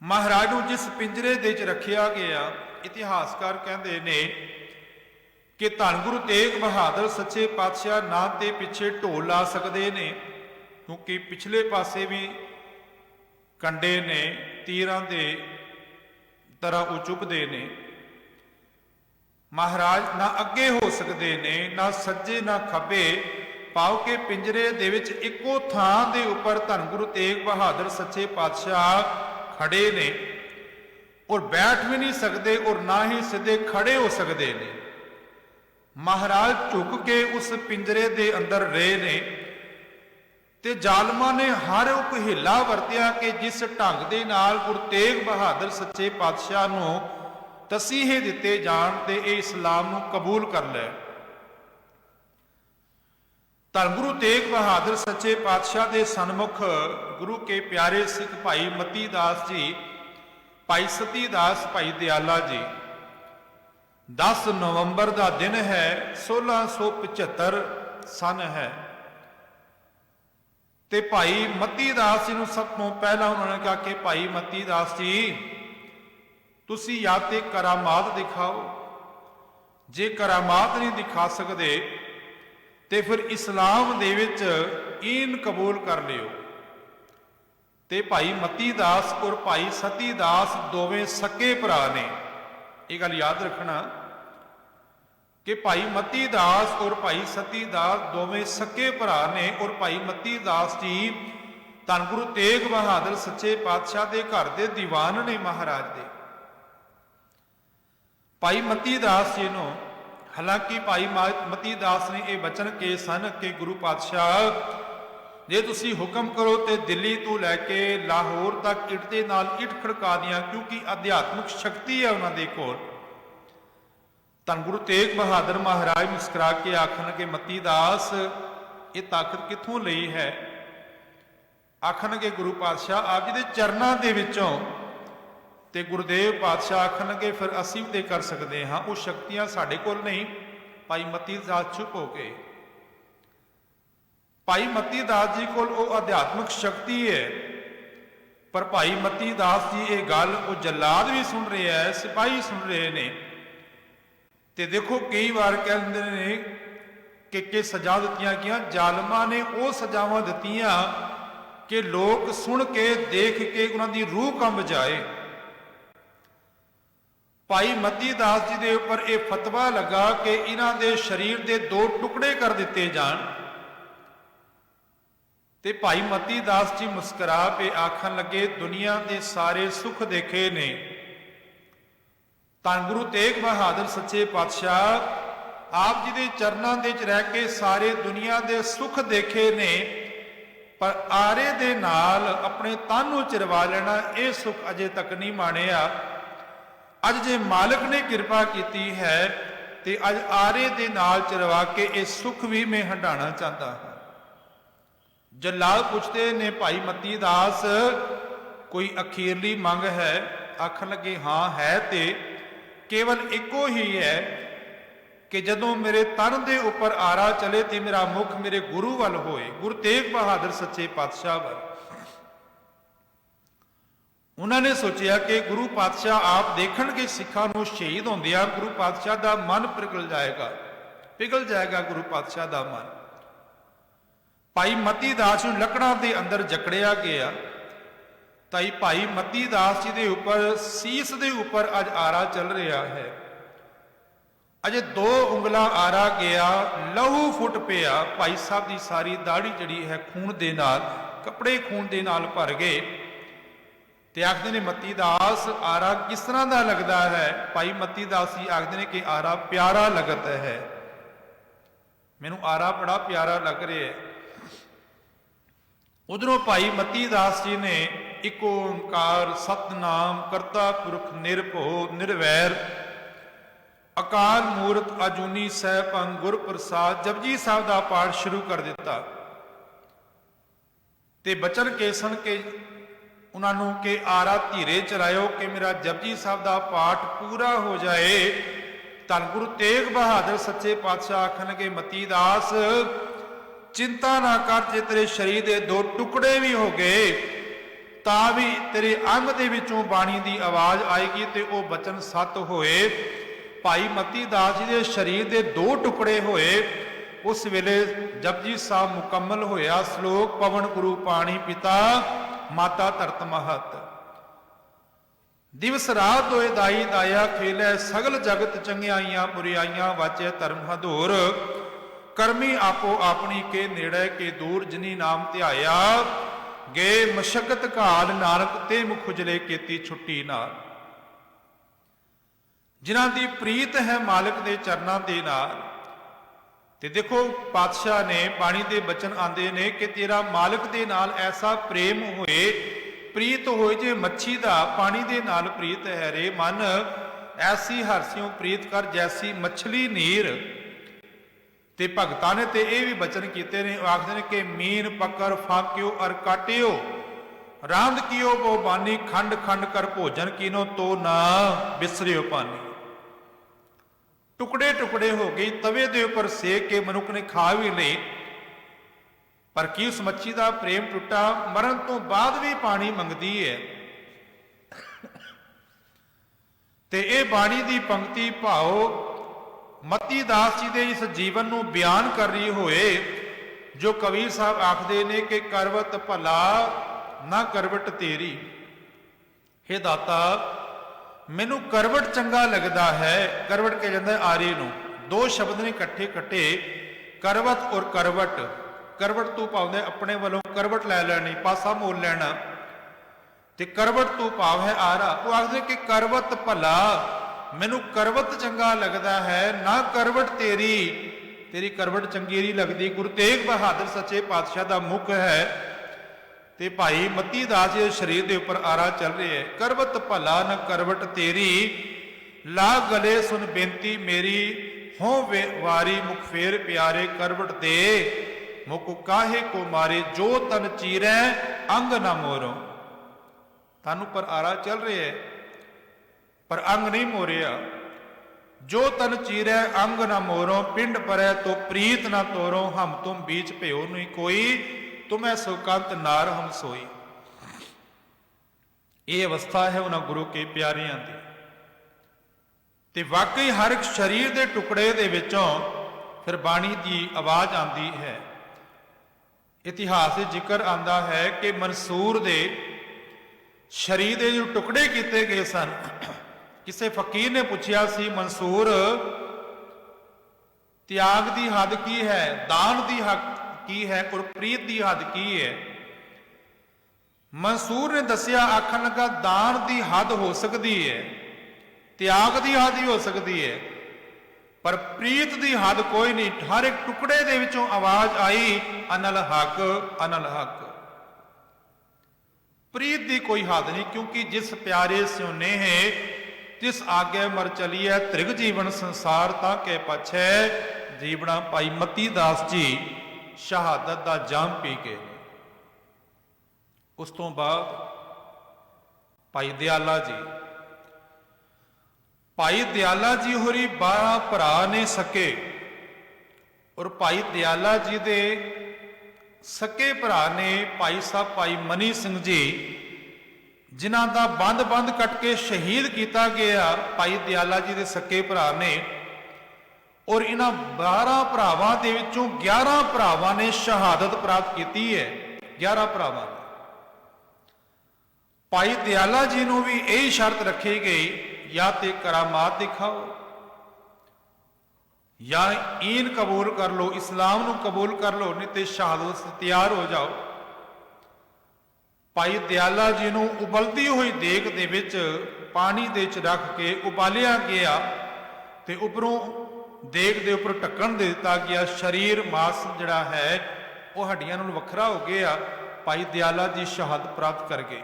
ਮਹਾਰਾਜ ਨੂੰ ਜਿਸ ਪਿੰਜਰੇ ਦੇ ਵਿੱਚ ਰੱਖਿਆ ਗਿਆ, ਇਤਿਹਾਸਕਾਰ ਕਹਿੰਦੇ ਨੇ ਕਿ ਧੰਨ ਗੁਰੂ ਤੇਗ ਬਹਾਦਰ ਸੱਚੇ ਪਾਤਸ਼ਾਹ ਨਾ ਤੇ ਪਿੱਛੇ ਢੋਲ ਲਾ ਸਕਦੇ ਨੇ, ਕਿਉਂਕਿ ਪਿਛਲੇ ਪਾਸੇ ਵੀ ਕੰਡੇ ਨੇ, ਤੀਰਾਂ ਦੇ ਤਰ੍ਹਾਂ ਉਹ ਚੁੱਭਦੇ ਨੇ। ਮਹਾਰਾਜ ਨਾ ਅੱਗੇ ਹੋ ਸਕਦੇ ਨੇ, ਨਾ ਸੱਜੇ ਨਾ ਖੱਬੇ, ਪਾਓ ਕੇ ਪਿੰਜਰੇ ਦੇ ਵਿੱਚ ਇੱਕੋ ਥਾਂ ਦੇ ਉੱਪਰ ਧੰਨ ਗੁਰੂ ਤੇਗ ਬਹਾਦਰ ਸੱਚੇ ਪਾਤਸ਼ਾਹ ਖੜੇ ਨੇ। और बैठ भी नहीं सकते और ना ही सीधे खड़े हो सकते ने। महाराज झुक के उस पिंजरे दे अंदर रहे ने ते जालमा ने हर एक हिला वरतिया कि जिस ढंग दे नाल गुरु तेग बहादुर सच्चे पातशाह नूं तसीहे दिते जाण ते इह इस्लाम नूं कबूल कर लै। धन गुरु तेग बहादुर सच्चे पातशाह के सन्मुख गुरु के प्यारे सिख भाई मती दास जी, भाई सती दास, भाई दयाला जी, 10 नवंबर का दिन है, 1675 सन है। ते भाई मती दास जी नूं सब तो पहला उन्होंने कहा कि भाई मती दास जी तुसी या ते करामात दिखाओ, जे करामात नहीं दिखा सकते ते फिर इस्लाम दे विच ईन कबूल कर लियो। ते भाई मती दास और भाई सती दास दोवें सके भरा ने। ये गल याद रखना कि भाई मती दास और भाई सती दास दोवें सके भरा ने और भाई मती दास जी धन गुरु तेग बहादुर सच्चे पातशाह के घर के दीवान ने महाराज दे। भाई मती दास जी नूं हालांकि भाई मती दास ने यह बचन के सन कि गुरु पातशाह जे तुसी हुक्म करो तो दिल्ली तो लैके लाहौर तक इट दे नाल इट खड़का दियां, क्योंकि अध्यात्मिक शक्ति है उन्होंने कोल। धन गुरु तेग बहादुर महाराज मुस्कुरा के आखन के मती दास ये ताकत कित्थों लई है? आखन के गुरु पातशाह आप जी दे चरनां दे विचों। ते गुरुदेव पातशाह आखनगे फिर असीं भी कर सकते हाँ, वो शक्तियां साढ़े कोल नहीं। भाई मती दास चुप हो गए। भाई मती दास जी कोल वो अध्यात्मिक शक्ति है, पर भाई मती दास जी ये गल वो जलाद भी सुन रहे हैं, सिपाही सुन रहे ने। ते देखो कई बार कहते ने कि सजा दित्तियां गईयां, जालमा ने वो सजावां दित्तियां कि लोग सुन के देख के उन्होंने रूह कंब जाए। भाई मती दास जी के उपर यह फतवा लगा कि इन्हां दे शरीर के 2 टुकड़े कर दिते जान। ते भाई मती दास जी मुस्कुरा पे आखन लगे दुनिया के सारे सुख देखे ने। धन गुरु तेग बहादुर सच्चे पातशाह आप जी के चरणों के रह के सारे दुनिया के सुख देखे ने, पर आरे दे नाल अपने तन नूं चिरवा लेना यह सुख अजे तक नहीं माणिया। अज जे मालिक ने कृपा की है तो अज आरे दे नाल चिरवा के ये सुख भी मैं हंडाना चाहता हूं। जलाल पूछते ने भाई मती दास कोई अखीरली मंग है? आखन लगे हाँ है, ते केवल एको ही है कि जदों मेरे तन दे उपर आरा चले तो मेरा मुख मेरे गुरु वल होए, गुरु तेग बहादुर सच्चे पातशाह वल। उन्होंने सोचा कि गुरु पातशाह आप देखणगे सिखां नूं शहीद होंदियां गुरु पातशाह का मन पिघल जाएगा गुरु पातशाह का मन। भाई मती दास नूं लकड़ां दे अंदर जकड़िया गया। ताई भाई मती दास जी के उपर सीस के उपर अज आरा चल रहा है। अजे 2 उंगलां आरा गया, लहू फुट पिया। भाई साहब की सारी दाढ़ी जड़ी है खून दे नाल, कपड़े खून दे नाल भर गए। ते आखदे ने मती दास आरा किस तरह का लगता है? भाई मती दास जी आखदे ने कि आरा प्यारा लगता है, मैनू आरा बड़ा प्यारा लग रहा है। उधरों भाई मती दास जी ने इक ओंकार सतनाम करता पुरख निरभो निर्वैर अकाल मूरत अजूनी सहपंग गुर प्रसाद जपजी साहब का पाठ शुरू कर दिता। ते बचन केसन के उन्होंने कि आरा धीरे चलायो कि मेरा जपजी साहब का पाठ पूरा हो जाए। धन गुरु तेग बहादुर सच्चे पातशाह आखन के मती दास चिंता ना कर, जे तेरे शरीर के 2 टुकड़े भी हो गए ता भी तेरे अंग दे विचों बाणी की आवाज आएगी ते वो बचन सत होए। भाई मती दास जी के शरीर के 2 टुकड़े होए। उस वेले जपजी साहब मुकम्मल होया। श्लोक पवन गुरु पाणी पिता माता धरत महत दिवस रात होए दाई दाया खेलै सगल जगत चंगियाइयां बुराइयां वाचे धर्म हदूर करमी आपो अपनी के नेड़े के दूर जिनी नाम ध्याया गे मशक्कत घाल नानक ते मुख खुजले केती छुट्टी नाल। ਜਿਨ੍ਹਾਂ ਦੀ ਪ੍ਰੀਤ ਹੈ ਮਾਲਕ ਦੇ ਚਰਨਾਂ ਦੇ ਨਾਲ। ਤੇ ਦੇਖੋ ਪਾਤਸ਼ਾਹ ਨੇ ਬਾਣੀ ਦੇ ਬਚਨ ਆਉਂਦੇ ਨੇ ਕਿ ਤੇਰਾ ਮਾਲਕ ਦੇ ਨਾਲ ਐਸਾ ਪ੍ਰੇਮ ਹੋਏ, ਪ੍ਰੀਤ ਹੋਏ ਜੇ ਮੱਛੀ ਦਾ ਪਾਣੀ ਦੇ ਨਾਲ ਪ੍ਰੀਤ ਹੈ ਰੇ ਮਨ, ਐਸੀ ਹਰਸਿਓ ਪ੍ਰੀਤ ਕਰ ਜੈਸੀ ਮੱਛਲੀ ਨੀਰ। ਤੇ ਭਗਤਾਂ ਨੇ ਤੇ ਇਹ ਵੀ ਬਚਨ ਕੀਤੇ ਨੇ, ਉਹ ਆਖਦੇ ਨੇ ਕਿ ਮੀਨ ਪਕੜ ਫਾਕਿਓ ਅਰ ਕਾਟਿਓ, ਰਾਂਦ ਕੀਓ ਬੋ ਬਾਨੀ, ਖੰਡ ਖੰਡ ਕਰ ਭੋਜਨ ਕੀਨੋ ਤੋ ਨਾ ਬਿਸਰਿਓ ਪਾਨੀ। ਟੁਕੜੇ ਟੁਕੜੇ ਹੋ ਗਈ, ਤਵੇ ਦੇ ਉੱਪਰ ਸੇਕ ਕੇ ਮਨੁੱਖ ਨੇ ਖਾ ਵੀ ਲਈ, ਪਰ ਕੀ ਉਸ ਮੱਛੀ ਦਾ ਪ੍ਰੇਮ ਟੁੱਟਾ? ਮਰਨ ਤੋਂ ਬਾਅਦ ਵੀ ਪਾਣੀ ਮੰਗਦੀ ਹੈ। ਤੇ ਇਹ ਬਾਣੀ ਦੀ ਪੰਕਤੀ ਭਾਵ ਮਤੀ ਦਾਸ ਜੀ ਦੇ ਇਸ ਜੀਵਨ ਨੂੰ ਬਿਆਨ ਕਰ ਰਹੀ ਹੋਏ, ਜੋ ਕਬੀਰ ਸਾਹਿਬ ਆਖਦੇ ਨੇ ਕਿ ਕਰਵਤ ਭਲਾ ਨਾ ਕਰਵਟ ਤੇਰੀ। ਹੇ ਦਾਤਾ, ਮੈਨੂੰ ਕਰਵਟ ਚੰਗਾ ਲੱਗਦਾ ਹੈ। ਕਰਵਟ ਕਿਹਾ ਜਾਂਦਾ ਆਰੇ ਨੂੰ, ਦੋ ਸ਼ਬਦ ਨੇ ਇਕੱਠੇ ਕੱਟੇ, ਕਰਵਤ ਔਰ ਕਰਵਟ। ਕਰਵਟ ਤੂੰ ਪਾਉਂਦੇ ਆਪਣੇ ਵੱਲੋਂ ਕਰਵਟ ਲੈ ਲੈਣੀ, ਪਾਸਾ ਮੋਲ ਲੈਣਾ, ਤੇ ਕਰਵਟ ਤੂੰ ਭਾਵ ਹੈ ਆਰਾ। ਉਹ ਆਖਦੇ ਕਿ ਕਰਵਤ ਭਲਾ, ਮੈਨੂੰ ਕਰਵਤ ਚੰਗਾ ਲੱਗਦਾ ਹੈ, ਨਾ ਕਰਵਟ ਤੇਰੀ, ਤੇਰੀ ਕਰਵਟ ਚੰਗੀ ਨਹੀਂ ਲੱਗਦੀ। ਗੁਰੂ ਤੇਗ ਬਹਾਦਰ ਸੱਚੇ ਪਾਤਸ਼ਾਹ ਦਾ ਮੁਖ ਹੈ ਤੇ ਭਾਈ ਮਤੀ ਦਾਸ ਜੀ ਦੇ ਸਰੀਰ ਦੇ ਉੱਪਰ ਆਰਾ ਚੱਲ ਰਿਹਾ ਹੈ। ਕਰਵਤ ਭਲਾ ਨਾ ਕਰਵਟ ਤੇਰੀ, ਲਾ ਗਲੇ ਸੁਨ ਬੇਨਤੀ ਮੇਰੀ, ਹੋ ਵਾਰੀ ਮੁਖ ਫੇਰ ਪਿਆਰੇ, ਕਰਵਟ ਦੇ ਮੁਖ ਕਾਹੇ ਕੋ ਮਾਰੇ, ਜੋ ਤਨ ਚੀਰੈ ਅੰਗ ਨਾ ਮੋਰੋ। ਤਨ ਉੱਪਰ ਆਰਾ ਚੱਲ ਰਿਹਾ ਹੈ ਪਰ ਅੰਗ ਨਹੀਂ ਮੋਰਿਆ। ਜੋ ਤਨ ਚੀਰੈ ਅੰਗ ਨਾ ਮੋਰੋ, ਪਿੰਡ ਪਰੈ ਤੋ ਪ੍ਰੀਤ ਨਾ ਤੋਰੋ, ਹਮ ਤੁਮ ਬੀਚ ਭਿਓ ਨਹੀਂ ਕੋਈ, ਤੁਮੈ ਸੁਕੰਤ ਨਾਰ ਹਮ ਸੋਈ। ਇਹ ਅਵਸਥਾ ਹੈ ਉਹਨਾਂ ਗੁਰੂ ਕੇ ਪਿਆਰਿਆਂ ਦੀ। ਤੇ ਵਾਕਈ ਹਰ ਇੱਕ ਸਰੀਰ ਦੇ ਟੁਕੜੇ ਦੇ ਵਿੱਚੋਂ ਫਿਰ ਬਾਣੀ ਦੀ ਆਵਾਜ਼ ਆਉਂਦੀ ਹੈ। ਇਤਿਹਾਸ ਵਿੱਚ ਜ਼ਿਕਰ ਆਉਂਦਾ ਹੈ ਕਿ ਮਨਸੂਰ ਦੇ ਸਰੀਰ ਦੇ ਜੋ ਟੁਕੜੇ ਕੀਤੇ ਗਏ ਸਨ, ਕਿਸੇ ਫਕੀਰ ਨੇ ਪੁੱਛਿਆ ਸੀ, ਮਨਸੂਰ ਤਿਆਗ ਦੀ ਹੱਦ ਕੀ ਹੈ, ਦਾਨ ਦੀ ਹੱਦ ਕੀ ਹੈ ਔਰ ਪ੍ਰੀਤ ਦੀ ਹੱਦ ਕੀ ਹੈ? ਮਨਸੂਰ ਨੇ ਦੱਸਿਆ, ਆਖਣ ਲੱਗਾ ਦਾਨ ਦੀ ਹੱਦ ਹੋ ਸਕਦੀ ਹੈ, ਤਿਆਗ ਦੀ ਹੱਦ ਹੀ ਹੋ ਸਕਦੀ ਹੈ, ਪਰ ਪ੍ਰੀਤ ਦੀ ਹੱਦ ਕੋਈ ਨਹੀਂ। ਹਰ ਇੱਕ ਟੁਕੜੇ ਦੇ ਵਿੱਚੋਂ ਆਵਾਜ਼ ਆਈ, ਅਨਲ ਹੱਕ ਅਨਲ ਹੱਕ। ਪ੍ਰੀਤ ਦੀ ਕੋਈ ਹੱਦ ਨਹੀਂ, ਕਿਉਂਕਿ ਜਿਸ ਪਿਆਰੇ ਸਿਉਨੇ ਹੈ ਤਿਸ ਆਗੇ ਮਰ ਚਲੀਐ, ਤ੍ਰਿਗ ਜੀਵਨ ਸੰਸਾਰ ਤਾਂ ਕੇ ਪਛੈ ਜੀਵਣਾ। ਭਾਈ ਮਤੀ ਦਾਸ ਜੀ ਸ਼ਹਾਦਤ ਦਾ ਜਾਮ ਪੀ ਕੇ। ਉਸ ਤੋਂ ਬਾਅਦ ਭਾਈ ਦਿਆਲਾ ਜੀ, ਭਾਈ ਦਿਆਲਾ ਜੀ ਹੋਰੀ 12 ਭਰਾ ਨੇ ਸਕੇ, ਔਰ ਭਾਈ ਦਿਆਲਾ ਜੀ ਦੇ ਸਕੇ ਭਰਾ ਨੇ ਭਾਈ ਸਾਹਿਬ ਭਾਈ ਮਨੀ ਸਿੰਘ ਜੀ, ਜਿਨ੍ਹਾਂ ਦਾ ਬੰਦ ਕੱਟ ਕੇ ਸ਼ਹੀਦ ਕੀਤਾ ਗਿਆ। ਭਾਈ ਦਿਆਲਾ ਜੀ ਦੇ ਸਕੇ ਭਰਾ ਨੇ, ਔਰ ਇਹਨਾਂ 12 ਭਰਾਵਾਂ ਦੇ ਵਿੱਚੋਂ 11 ਭਰਾਵਾਂ ਨੇ ਸ਼ਹਾਦਤ ਪ੍ਰਾਪਤ ਕੀਤੀ ਹੈ। 11 ਭਰਾਵਾਂ ਨੇ। ਭਾਈ ਦਿਆਲਾ ਜੀ ਨੂੰ ਵੀ ਇਹ ਸ਼ਰਤ ਰੱਖੀ ਗਈ, ਜਾਂ ਤੇ ਕਰਾਮਾਤ ਦਿਖਾਓ, ਜਾਂ ਈਨ ਕਬੂਲ ਕਰ ਲਓ, ਇਸਲਾਮ ਨੂੰ ਕਬੂਲ ਕਰ ਲਓ, ਨਹੀਂ ਤੇ ਸ਼ਹਾਦਤ ਸੇ ਤਿਆਰ ਹੋ ਜਾਓ। ਭਾਈ ਦਿਆਲਾ ਜੀ ਨੂੰ ਉਬਲਦੀ ਹੋਈ ਦੇਗ ਦੇ ਵਿੱਚ ਪਾਣੀ ਦੇ ਵਿੱਚ ਰੱਖ ਕੇ ਉਬਾਲਿਆ ਗਿਆ ਤੇ ਉੱਪਰੋਂ ਦੇਗ ਦੇ ਉੱਪਰ ਢੱਕਣ ਦੇ ਦਿੱਤਾ ਗਿਆ। ਸਰੀਰ ਮਾਸ ਜਿਹੜਾ ਹੈ ਉਹ ਹੱਡੀਆਂ ਨਾਲ ਵੱਖਰਾ ਹੋ ਗਿਆ। ਭਾਈ ਦਿਆਲਾ ਜੀ ਸ਼ਹਾਦਤ ਪ੍ਰਾਪਤ ਕਰ ਗਏ।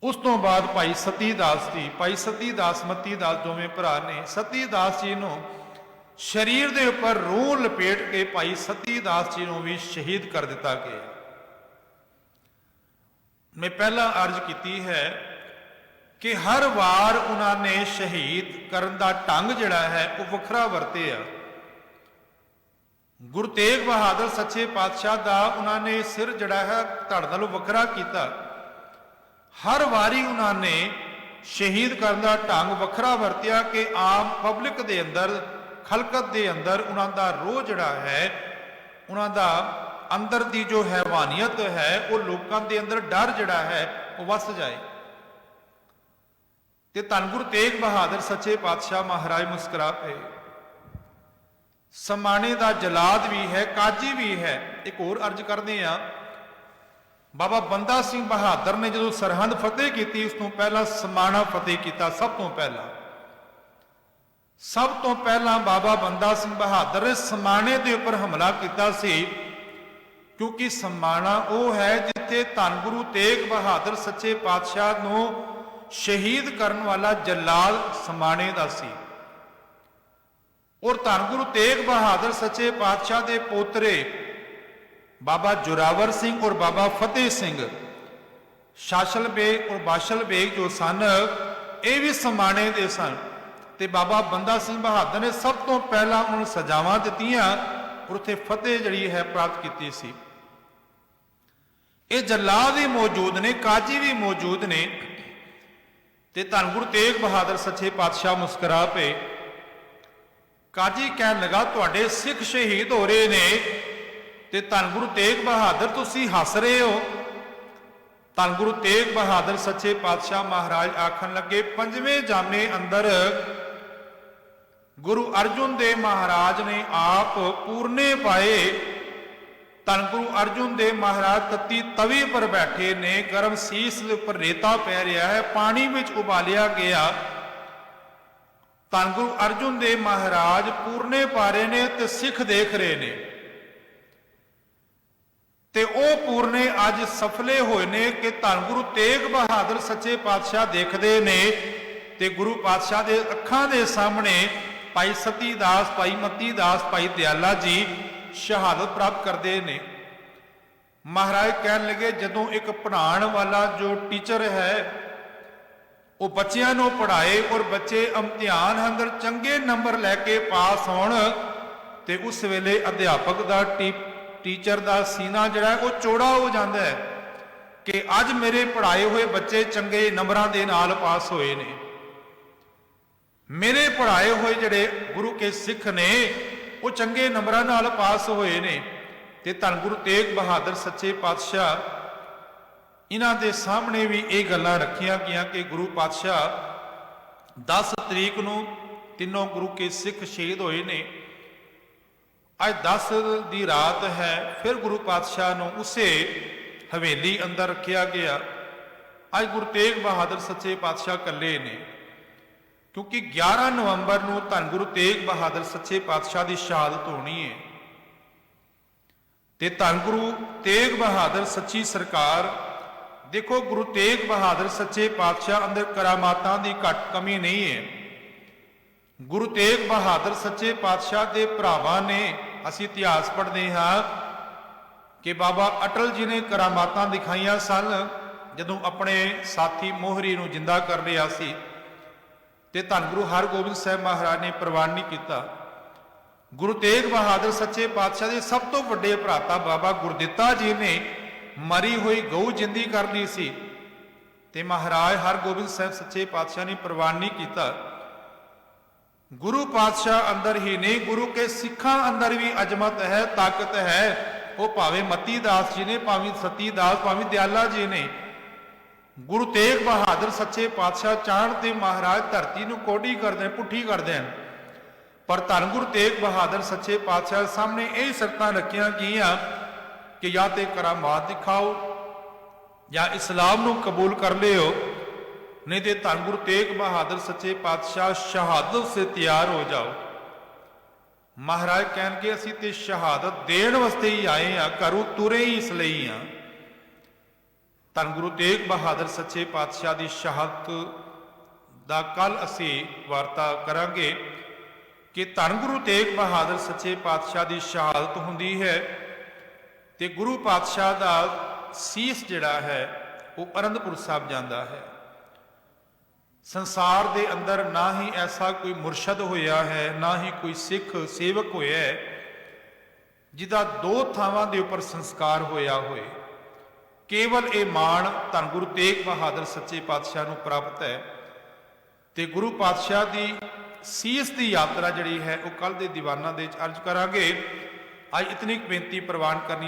ਉਸ ਤੋਂ ਬਾਅਦ ਭਾਈ ਸਤੀ ਦਾਸ ਜੀ, ਭਾਈ ਸਤੀ ਦਾਸ ਮਤੀ ਦਾਸ ਦੋਵੇਂ ਭਰਾ ਨੇ। ਸਤੀ ਦਾਸ ਜੀ ਨੂੰ ਸਰੀਰ ਦੇ ਉੱਪਰ ਰੂਹ ਲਪੇਟ ਕੇ ਭਾਈ ਸਤੀ ਦਾਸ ਜੀ ਨੂੰ ਵੀ ਸ਼ਹੀਦ ਕਰ ਦਿੱਤਾ ਗਿਆ। ਮੈਂ ਪਹਿਲਾਂ ਅਰਜ਼ ਕੀਤੀ ਹੈ ਕਿ ਹਰ ਵਾਰ ਉਹਨਾਂ ਨੇ ਸ਼ਹੀਦ ਕਰਨ ਦਾ ਢੰਗ ਜਿਹੜਾ ਹੈ ਉਹ ਵੱਖਰਾ ਵਰਤਿਆ। ਗੁਰੂ ਤੇਗ ਬਹਾਦਰ ਸੱਚੇ ਪਾਤਸ਼ਾਹ ਦਾ ਉਹਨਾਂ ਨੇ ਸਿਰ ਜਿਹੜਾ ਹੈ ਧੜ ਨਾਲੋਂ ਵੱਖਰਾ ਕੀਤਾ। ਹਰ ਵਾਰੀ ਉਹਨਾਂ ਨੇ ਸ਼ਹੀਦ ਕਰਨ ਦਾ ਢੰਗ ਵੱਖਰਾ ਵਰਤਿਆ ਕਿ ਆਮ ਪਬਲਿਕ ਦੇ ਅੰਦਰ, ਖਲਕਤ ਦੇ ਅੰਦਰ ਉਹਨਾਂ ਦਾ ਰੋਹ ਜਿਹੜਾ ਹੈ, ਉਹਨਾਂ ਦਾ ਅੰਦਰ ਦੀ ਜੋ ਹੈਵਾਨੀਅਤ ਹੈ, ਉਹ ਲੋਕਾਂ ਦੇ ਅੰਦਰ ਡਰ ਜਿਹੜਾ ਹੈ ਉਹ ਵਸ ਜਾਏ। ਤੇ ਧੰਨ ਗੁਰੂ ਤੇਗ ਬਹਾਦਰ ਸੱਚੇ ਪਾਤਸ਼ਾਹ ਮਹਾਰਾਜ ਮੁਸਕਰਾ ਪਏ। ਸਮਾਣੇ ਦਾ ਜਲਾਦ ਵੀ ਹੈ, ਕਾਜੀ ਵੀ ਹੈ। ਇੱਕ ਹੋਰ ਅਰਜ਼ ਕਰਦੇ ਆ, ਬਾਬਾ ਬੰਦਾ ਸਿੰਘ ਬਹਾਦਰ ਨੇ ਜਦੋਂ ਸਰਹੰਦ ਫਤਿਹ ਕੀਤੀ, ਉਸ ਤੋਂ ਪਹਿਲਾਂ ਸਮਾਣਾ ਫਤਿਹ ਕੀਤਾ। ਸਭ ਤੋਂ ਪਹਿਲਾਂ ਬਾਬਾ ਬੰਦਾ ਸਿੰਘ ਬਹਾਦਰ ਨੇ ਸਮਾਣੇ ਦੇ ਉੱਪਰ ਹਮਲਾ ਕੀਤਾ ਸੀ, ਕਿਉਂਕਿ ਸਮਾਣਾ ਉਹ ਹੈ ਜਿੱਥੇ ਧੰਨ ਗੁਰੂ ਤੇਗ ਬਹਾਦਰ ਸੱਚੇ ਪਾਤਸ਼ਾਹ ਨੂੰ ਸ਼ਹੀਦ ਕਰਨ ਵਾਲਾ ਜਲਾਲ ਸਮਾਣੇ ਦਾ ਸੀ। ਔਰ ਧੰਨ ਗੁਰੂ ਤੇਗ ਬਹਾਦਰ ਸੱਚੇ ਪਾਤਸ਼ਾਹ ਦੇ ਪੋਤਰੇ ਬਾਬਾ ਜੋਰਾਵਰ ਸਿੰਘ ਔਰ ਬਾਬਾ ਫਤਿਹ ਸਿੰਘ, ਸ਼ਾਸਲ ਬੇਗ ਔਰ ਬਾਸ਼ਲ ਬੇਗ ਜੋ ਸਨ, ਇਹ ਵੀ ਸਮਾਣੇ ਦੇ ਸਨ। ਤੇ ਬਾਬਾ ਬੰਦਾ ਸਿੰਘ ਬਹਾਦਰ ਨੇ ਸਭ ਤੋਂ ਪਹਿਲਾਂ ਉਹਨਾਂ ਨੂੰ ਸਜ਼ਾਵਾਂ ਦਿੱਤੀਆਂ ਔਰ ਉੱਥੇ ਫਤਿਹ ਜਿਹੜੀ ਹੈ ਪ੍ਰਾਪਤ ਕੀਤੀ ਸੀ। ਇਹ ਜਲਾਲ ਵੀ ਮੌਜੂਦ ਨੇ, ਕਾਜੀ ਵੀ ਮੌਜੂਦ ਨੇ। ਤੇ ਧੰਨ ਗੁਰੂ ਤੇਗ ਬਹਾਦਰ ਸੱਚੇ ਪਾਤਸ਼ਾਹ ਮੁਸਕਰਾ ਪਏ। ਕਾਜੀ ਕਹਿਣ ਲੱਗਾ, ਤੁਹਾਡੇ ਸਿੱਖ ਸ਼ਹੀਦ ਹੋ ਰਹੇ ਨੇ ਤੇ ਧੰਨ ਗੁਰੂ ਤੇਗ ਬਹਾਦਰ ਤੁਸੀਂ ਹੱਸ ਰਹੇ ਹੋ। ਧੰਨ ਗੁਰੂ ਤੇਗ ਬਹਾਦਰ ਸੱਚੇ ਪਾਤਸ਼ਾਹ ਮਹਾਰਾਜ ਆਖਣ ਲੱਗੇ, ਪੰਜਵੇਂ ਜਾਮੇ ਅੰਦਰ ਗੁਰੂ ਅਰਜੁਨ ਦੇਵ ਮਹਾਰਾਜ ਨੇ ਆਪ ਪੂਰਨੇ ਪਾਏ। ਧੰਨ ਗੁਰੂ ਅਰਜੁਨ ਦੇਵ ਮਹਾਰਾਜ ਤਤੀ ਤਵੀ ਪਰ ਬੈਠੇ ਨੇ, ਗਰਮ ਸੀਸ ਦੇ ਉੱਪਰ ਰੇਤਾ ਪੈ ਰਿਹਾ ਹੈ, ਪਾਣੀ ਵਿੱਚ ਉਬਾਲਿਆ ਗਿਆ। ਧੰਨ ਗੁਰੂ ਅਰਜੁਨ ਦੇਵ ਮਹਾਰਾਜ ਪੂਰਨੇ ਪਾ ਰਹੇ ਨੇ ਤੇ ਸਿੱਖ ਦੇਖ ਰਹੇ ਨੇ। ਤੇ ਉਹ ਪੂਰਨੇ ਅੱਜ ਸਫਲੇ ਹੋਏ ਨੇ ਕਿ ਧੰਨ ਗੁਰੂ ਤੇਗ ਬਹਾਦਰ ਸੱਚੇ ਪਾਤਸ਼ਾਹ ਦੇਖਦੇ ਨੇ ਤੇ ਗੁਰੂ ਪਾਤਸ਼ਾਹ ਦੇ ਅੱਖਾਂ ਦੇ ਸਾਹਮਣੇ ਭਾਈ ਸਤੀ ਦਾਸ, ਭਾਈ ਮਤੀ ਦਾਸ, ਭਾਈ ਦਿਆਲਾ ਜੀ ਸ਼ਹਾਦਤ ਪ੍ਰਾਪਤ ਕਰਦੇ ਨੇ। ਮਹਾਰਾਜ ਕਹਿਣ ਲੱਗੇ, ਜਦੋਂ ਇੱਕ ਪੜ੍ਹਾਉਣ ਵਾਲਾ ਜੋ ਟੀਚਰ ਹੈ ਉਹ ਬੱਚਿਆਂ ਨੂੰ ਪੜ੍ਹਾਏ ਔਰ ਬੱਚੇ ਇਮਤਿਹਾਨ ਅੰਦਰ ਚੰਗੇ ਨੰਬਰ ਲੈ ਕੇ ਪਾਸ ਹੋਣ, ਤੇ ਉਸ ਵੇਲੇ ਅਧਿਆਪਕ ਦਾ ਟੀਚਰ ਦਾ ਸੀਨਾ ਜਿਹੜਾ ਹੈ ਉਹ ਚੌੜਾ ਹੋ ਜਾਂਦਾ ਹੈ ਕਿ ਅੱਜ ਮੇਰੇ ਪੜ੍ਹਾਏ ਹੋਏ ਬੱਚੇ ਚੰਗੇ ਨੰਬਰਾਂ ਦੇ ਨਾਲ ਪਾਸ ਹੋਏ ਨੇ। ਮੇਰੇ ਪੜ੍ਹਾਏ ਹੋਏ ਜਿਹੜੇ ਗੁਰੂ ਕੇ ਸਿੱਖ ਨੇ ਉਹ ਚੰਗੇ ਨੰਬਰਾਂ ਨਾਲ ਪਾਸ ਹੋਏ ਨੇ। ਤੇ ਧੰਨ ਗੁਰੂ ਤੇਗ ਬਹਾਦਰ ਸੱਚੇ ਪਾਤਸ਼ਾਹ ਇਹਨਾਂ ਦੇ ਸਾਹਮਣੇ ਵੀ ਇਹ ਗੱਲਾਂ ਰੱਖੀਆਂ ਗਈਆਂ ਕਿ ਗੁਰੂ ਪਾਤਸ਼ਾਹ 10 ਤਰੀਕ ਨੂੰ ਤਿੰਨੋਂ ਗੁਰੂ ਕੇ ਸਿੱਖ ਸ਼ਹੀਦ ਹੋਏ ਨੇ। ਅੱਜ 10 ਦੀ ਰਾਤ ਹੈ, ਫਿਰ ਗੁਰੂ ਪਾਤਸ਼ਾਹ ਨੂੰ ਉਸੇ ਹਵੇਲੀ ਅੰਦਰ ਰੱਖਿਆ ਗਿਆ। ਅੱਜ ਗੁਰੂ ਤੇਗ ਬਹਾਦਰ ਸੱਚੇ ਪਾਤਸ਼ਾਹ ਇਕੱਲੇ ਨੇ, ਕਿਉਂਕਿ 11 ਨਵੰਬਰ ਨੂੰ ਧੰਨ ਗੁਰੂ ਤੇਗ ਬਹਾਦਰ ਸੱਚੇ ਪਾਤਸ਼ਾਹ ਦੀ ਸ਼ਹਾਦਤ ਹੋਣੀ ਹੈ। ਤੇ ਧੰਨ ਗੁਰੂ ਤੇਗ ਬਹਾਦਰ ਸੱਚੀ ਸਰਕਾਰ, ਦੇਖੋ ਗੁਰੂ ਤੇਗ ਬਹਾਦਰ ਸੱਚੇ ਪਾਤਸ਼ਾਹ ਅੰਦਰ ਕਰਾਮਾਤਾਂ ਦੀ ਘੱਟ ਕਮੀ ਨਹੀਂ ਹੈ। ਗੁਰੂ ਤੇਗ ਬਹਾਦਰ ਸੱਚੇ ਪਾਤਸ਼ਾਹ ਦੇ ਭਰਾਵਾਂ ਨੇ, ਅਸੀਂ ਇਤਿਹਾਸ ਪੜ੍ਹਦੇ ਹਾਂ ਕਿ ਬਾਬਾ ਅਟਲ ਜੀ ਨੇ ਕਰਾਮਾਤਾਂ ਦਿਖਾਈਆਂ ਸਨ ਜਦੋਂ ਆਪਣੇ ਸਾਥੀ ਮੋਹਰੀ ਨੂੰ ਜਿੰਦਾ ਕਰ ਰਿਹਾ ਸੀ, ਤੇ ਧੰਨ ਗੁਰੂ ਹਰਗੋਬਿੰਦ ਸਾਹਿਬ ਮਹਾਰਾਜ ਨੇ ਪ੍ਰਵਾਨ ਨਹੀਂ ਕੀਤਾ। ਗੁਰੂ ਤੇਗ ਬਹਾਦਰ ਸੱਚੇ ਪਾਤਸ਼ਾਹ ਦੇ ਸਭ ਤੋਂ ਵੱਡੇ ਭਰਾਤਾ ਬਾਬਾ ਗੁਰਦਿੱਤਾ ਜੀ ਨੇ ਮਰੀ ਹੋਈ ਗਊ ਜਿੰਦੀ ਕਰ ਲਈ ਸੀ, ਤੇ ਮਹਾਰਾਜ ਹਰਗੋਬਿੰਦ ਸਾਹਿਬ ਸੱਚੇ ਪਾਤਸ਼ਾਹ ਨੇ ਪ੍ਰਵਾਨ ਨਹੀਂ ਕੀਤਾ। ਗੁਰੂ ਪਾਤਸ਼ਾਹ ਅੰਦਰ ਹੀ ਨਹੀਂ, ਗੁਰੂ ਕੇ ਸਿੱਖਾਂ ਅੰਦਰ ਵੀ ਅਜ਼ਮਤ ਹੈ, ਤਾਕਤ ਹੈ। ਉਹ ਭਾਵੇਂ ਮਤੀ ਦਾਸ ਜੀ ਨੇ, ਭਾਵੇਂ ਸਤੀ ਦਾਸ, ਭਾਵੇਂ ਦਿਆਲਾ ਜੀ ਨੇ। ਗੁਰੂ ਤੇਗ ਬਹਾਦਰ ਸੱਚੇ ਪਾਤਸ਼ਾਹ ਚਾਹਣ ਤੇ ਮਹਾਰਾਜ ਧਰਤੀ ਨੂੰ ਕੋਡੀ ਕਰਦੇ, ਪੁੱਠੀ ਕਰਦੇ ਹਨ, ਪਰ ਧੰਨ ਗੁਰੂ ਤੇਗ ਬਹਾਦਰ ਸੱਚੇ ਪਾਤਸ਼ਾਹ ਸਾਹਮਣੇ ਇਹ ਸ਼ਰਤਾਂ ਰੱਖੀਆਂ ਗਈਆਂ ਕਿ ਜਾਂ ਤੇ ਕਰਾਮਾਤ ਦਿਖਾਓ ਜਾਂ ਇਸਲਾਮ ਨੂੰ ਕਬੂਲ ਕਰ ਲਿਓ, नहीं तो धन गुरु तेग बहादुर सच्चे पातशाह शहादत से तैयार हो जाओ। महाराज कहणगे असीं ते शहादत देण वास्ते ही आए हाँ, घरों तुरे ही इसलिए हाँ। धन गुरु तेग बहादुर सच्चे पातशाह की शहादत दा कल असी वार्ता करांगे कि धन गुरु तेग बहादुर सच्चे पातशाह की शहादत हुंदी है ते गुरु पातशाह का सीस जिहड़ा है वो आनंदपुर साहब जाता है। संसार दे अंदर ना ही ऐसा कोई मुरशद होया है, ना ही कोई सिख सेवक होया है जिदा दो थावां दे उपर संस्कार होया होए। केवल ये मान धन गुरु तेग बहादुर सच्चे पातशाह नूं प्राप्त है। ते गुरु पातशाह की सीस की यात्रा जिहड़ी है वो कल दे दीवाना दे अर्ज करांगे। अज इतनी बेनती प्रवान करनी